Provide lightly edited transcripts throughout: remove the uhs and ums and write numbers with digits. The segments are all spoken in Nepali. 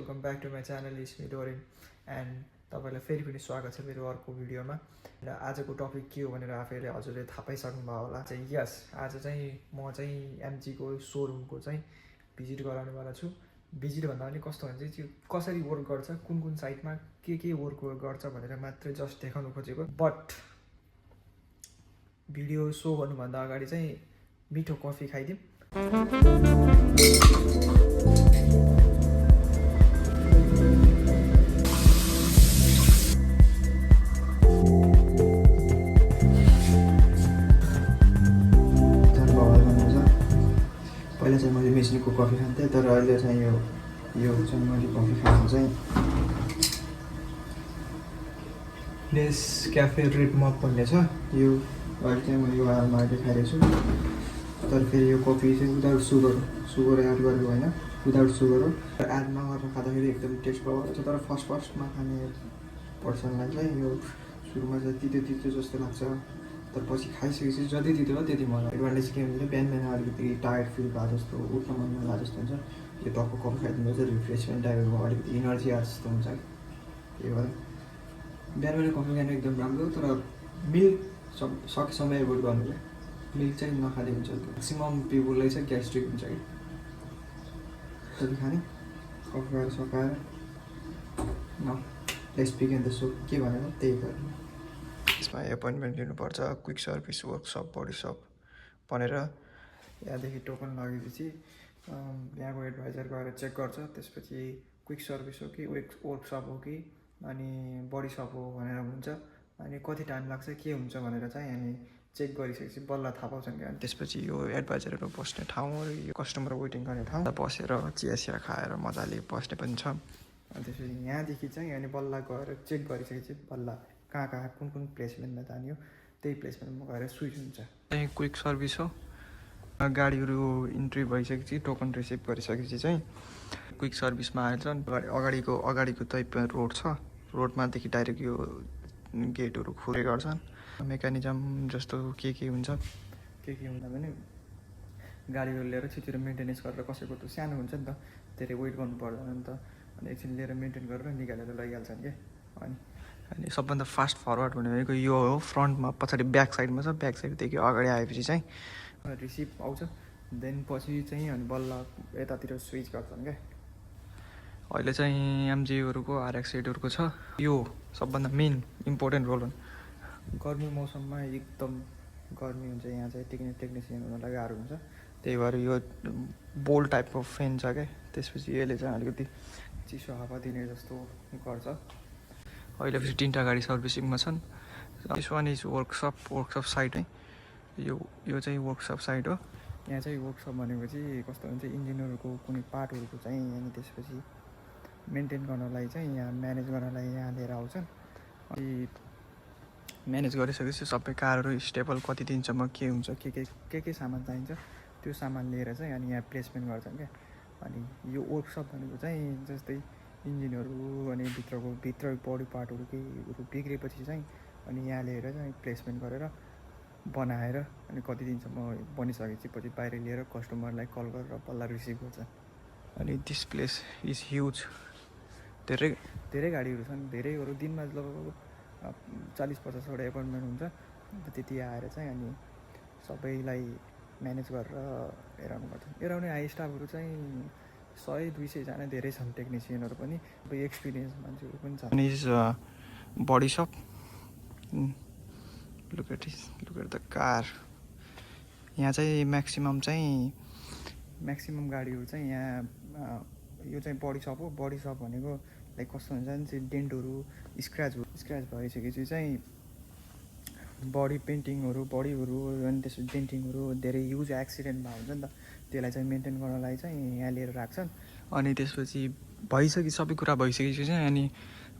Welcome back to my channel is me Doreen and तपाईँलाई फेरि पनि स्वागत छ मेरो अर्को भिडियोमा। र आजको टपिक के हो भनेर आफैले हजुरले थाहा पाइसक्नुभयो होला। चाहिँ यस, आज चाहिँ म चाहिँ एमजीको सोरुमको चाहिँ भिजिट गराउनेवाला छु। भिजिट भन्दा पनि कस्तो भन्छ चाहिँ कसरी वर्क गर्छ, कुन कुन साइटमा के वर्क गर्छ भनेर मात्रै जस्ट देखाउनु खोजेको। बट भिडियो सो गर्नुभन्दा अगाडि चाहिँ मिठो कफी खाइदिउँ। पहिला चाहिँ मैले मेसिनको कफी खान्थेँ, तर अहिले चाहिँ यो चाहिँ मैले कफी खाएको चाहिँ नेस्क्याफे रेड मक भन्ने छ। यो अहिले चाहिँ म यो हालमा अहिले खाइरहेको छु। तर फेरि यो कफी चाहिँ विदाउट सुगर एड गरेको होइन, विदाउट सुगर हो। एड नगरेर खाँदाखेरि एकदम टेस्ट पाउँछ। तर फर्स्टमा खाने पर्सनलाई चाहिँ यो सुरुमा चाहिँ तितो जस्तो लाग्छ, तर पछि खाइसकेपछि जति दिँदो हो त्यति मलाई एडभान्टेज के हुन्छ, बिहान अलिकति टायर्ड फिल भए जस्तो, उठ्न मन नलागे जस्तो हुन्छ। यो टक्क कफी खाइदिनु चाहिँ रिफ्रेसमेन्ट टाइपको अलिकति इनर्जी आए जस्तो हुन्छ। त्यही भएर बिहान कफी खानु एकदम राम्रो। तर मिल्क सकेसम्म एभोइड गर्नु चाहिँ, मिल्क चाहिँ नखाँदै हुन्छ। म्याक्सिमम पिपुललाई चाहिँ ग्यास्ट्रिक हुन्छ कि कफी खाने, कफी खाएर सकाएर न लेट्स बिगिन द सो के भनेर त्यही गर्नु। यसमा एपोइन्टमेन्ट लिनुपर्छ। Quick service workshop body shop भनेर यहाँदेखि टोकन लगेपछि यहाँको एडभाइजर गएर चेक गर्छ। त्यसपछि क्विक सर्भिस हो कि वर्कसप हो कि अनि बडी सप हो भनेर हुन्छ। अनि कति टाइम लाग्छ के हुन्छ भनेर चाहिँ अनि चेक गरिसकेपछि बल्ल थाहा पाउँछन् कि। अनि त्यसपछि यो एडभाइजरहरू बस्ने ठाउँ, यो कस्टमर वेटिङ गर्ने ठाउँ बसेर चिया खाएर मजाले बस्ने पनि छ। अनि त्यसपछि यहाँदेखि चाहिँ अनि बल्ल गएर चेक गरिसकेपछि बल्ल कहाँ कुन प्लेसमेन्टमा जाने हो त्यही प्लेसमेन्टमा गएर स्विच हुन्छ। चाहिँ क्विक सर्भिस हो। गाडीहरू इन्ट्री भइसकेपछि टोकन रिसिभ गरिसकेपछि चाहिँ क्विक सर्भिसमा आएर अगाडिको टाइप रोड छ। रोडमादेखि डाइरेक्ट यो गेटहरू खुले गर्छन्। मेकानिजम जस्तो के हुन्छ भने गाडीहरू लिएर छिटो मेन्टेनेन्स गरेर कसैको त सानो हुन्छ नि त, धेरै वेट गर्नु पर्दैन नि त। अनि एकछिन लिएर मेन्टेन गरेर निकालेर लैहाल्छन् क्या। अनि सबभन्दा फास्ट फरवर्ड भनेको यो हो। फ्रन्टमा पछाडि ब्याक साइडमा छ, ब्याक साइडदेखि अगाडि आएपछि चाहिँ रिसिभ आउँछ। देन पछि चाहिँ अनि बल्ल यतातिर स्विच गर्छन् क्या। अहिले चाहिँ एमजीहरूको RX-8हरूको छ। यो सबभन्दा मेन इम्पोर्टेन्ट रोल हो। गर्मी मौसममा एकदम गर्मी हुन्छ, यहाँ चाहिँ टेक्निसियन हुनलाई गाह्रो हुन्छ। त्यही भएर यो बोल टाइपको फ्यान छ क्या। त्यसपछि यसले चाहिँ अलिकति चिसो हावा दिने जस्तो गर्छ। अहिले फेरि 3टा गाडी सर्भिसिङमा छन्। This one is workshop site है। यो चाहिँ वर्कसप साइट हो। यहाँ चाहिँ वर्कसप भनेको चाहिँ कस्तो हुन्छ, इन्जिनहरूको कुनै पार्टहरूको चाहिँ अनि त्यसपछि मेन्टेन गर्नलाई चाहिँ यहाँ म्यानेज गर्नलाई यहाँ लिएर आउँछन्। अनि म्यानेज गरिसकेपछि सबै कारहरू स्टेबल कति दिनसम्म के हुन्छ, के सामान चाहिन्छ त्यो सामान लिएर चाहिँ अनि यहाँ प्लेसमेन्ट गर्छन् क्या। अनि यो वर्कसप भनेको चाहिँ जस्तै इन्जिनहरू अनि भित्र बडी पार्टहरू केहीहरू बिग्रेपछि चाहिँ अनि यहाँ लिएर चाहिँ प्लेसमेन्ट गरेर बनाएर अनि कति दिनसम्म बनिसकेपछि पछि बाहिर लिएर कस्टमरलाई कल गरेर बल्ल रिसिभ गर्छ। अनि दिस प्लेस इज ह्युज। धेरै गाडीहरू छन्, धेरैहरू दिनमा लगभग 40-50वटा एपोइन्टमेन्ट हुन्छ। त्यति आएर चाहिँ अनि सबैलाई म्यानेज गरेर एराउने हाई स्टाफहरू चाहिँ 100-200 जना धेरै छन्। टेक्निसियनहरू पनि एक्सपिरियन्स मान्छेहरू पनि छन्। अनि body shop, look at the car. यहाँ चाहिँ म्याक्सिमम गाडीहरू चाहिँ यहाँ यो चाहिँ बडी सप हो। बडी सप भनेको लाइक कस्तो हुन्छ भने चाहिँ डेन्टहरू स्क्रच भइसकेपछि चाहिँ बडी पेन्टिङहरू अनि त्यसपछि डेन्टिङहरू धेरै युज एक्सिडेन्ट भएको हुन्छ नि त, त्यसलाई चाहिँ मेन्टेन गर्नलाई चाहिँ यहाँ लिएर राख्छन्। अनि त्यसपछि सबै कुरा भइसकेपछि चाहिँ अनि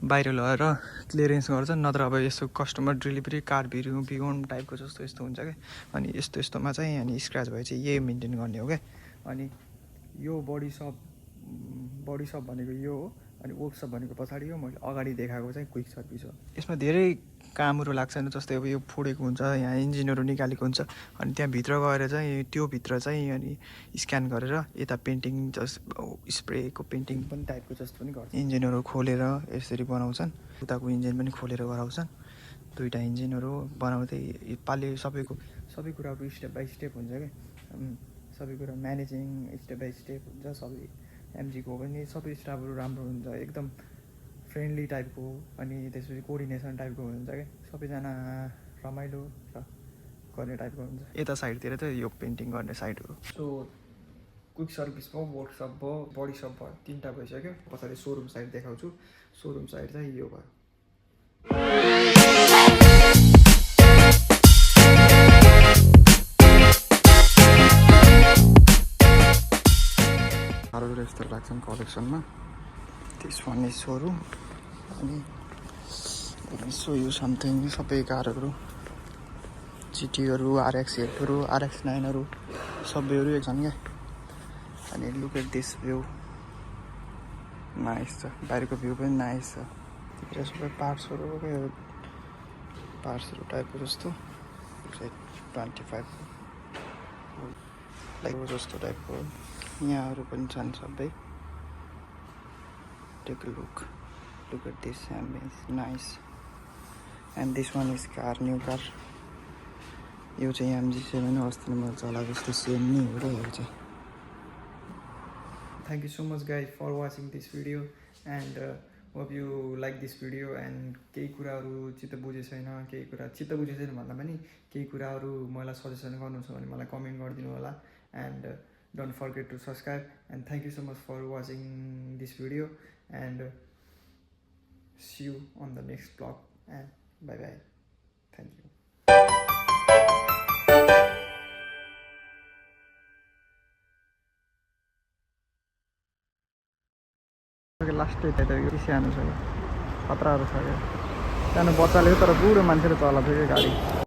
बाहिर लगेर क्लियरेन्स गर्छन्। नत्र अब यस्तो कस्टमर डेलिभरी कार बिगोन टाइपको जस्तो यस्तो हुन्छ क्या। अनि यस्तोमा चाहिँ अनि स्क्रच भए चाहिँ यही मेन्टेन गर्ने हो क्या। अनि यो बडी सप भनेको यो हो। अनि वर्कसप भनेको पछाडि हो, मैले अगाडि देखाएको चाहिँ क्विक सर्भिस हो। यसमा धेरै कामहरू लाग्छन्, जस्तै अब यो फोडेको हुन्छ, यहाँ इन्जिनहरू निकालेको हुन्छ, अनि त्यहाँ भित्र गएर चाहिँ त्यो भित्र चाहिँ अनि स्क्यान गरेर यता पेन्टिङ जस्ट स्प्रेको पेन्टिङ पनि टाइपको जस्तो पनि गर्छ। इन्जिनहरू खोलेर यसरी बनाउँछन्, उताको इन्जिन पनि खोलेर गराउँछन्। दुईवटा इन्जिनहरू बनाउँदै पाले सबै कुराहरू स्टेप बाई स्टेप हुन्छ क्या, सबै कुरा म्यानेजिङ स्टेप बाई स्टेप हुन्छ। सबै एमजीको पनि सबै स्टाफहरू राम्रो हुन्छ, एकदम फ्रेन्डली टाइपको, अनि त्यसपछि कोअर्डिनेसन टाइपको हुन्छ क्या, सबैजना रमाइलो र गर्ने टाइपको हुन्छ। यता साइडतिर चाहिँ यो पेन्टिङ गर्ने साइडहरू। सो क्विक सर्भिस भयो, वर्कसप भयो, बडी सप भयो, 3टा भइसक्यो। पछाडि सोरुम साइड देखाउँछु। सोरुम साइड चाहिँ यो भयो। कारहरू यस्तो लाग्छन् कलेक्सनमा। दिस वान इज सोरुम, अनि सो यु समथिङ सबै कारहरू, जिटीहरू, RX-8हरू, RX-9हरू सबैहरू एकछन् क्या। अनि look at this view, nice छ, बाहिरको भ्यू पनि नाइस छ। त्यतिर सबै पार्ट्सहरू टाइपको जस्तो 25 लाइक जस्तो टाइपको यहाँहरू पनि छन् सबै। Take a look at this ambience, nice. And this one is car, new car. यो चाहिँ MG7 हो, अस्ति मैले चलाएको जस्तो सेम नै हो र यो चाहिँ। Thank you so much guys for watching this video, and hope you like this video. And केही कुराहरू चित्त बुझेको छैन, केही कुरा चित्त बुझेको छैन भन्दा पनि केही कुराहरू मलाई सजेसन गर्नु छ भने मलाई कमेन्ट गरिदिनु होला। and don't forget to subscribe, and thank you so much for watching this video, and see you on the next vlog, and bye bye. Thank you. Last यता यो सानो छ, खतराहरू छ क्या, सानो बच्चाले तर बुढो मान्छेले चलाएको थियो क्या गाडी।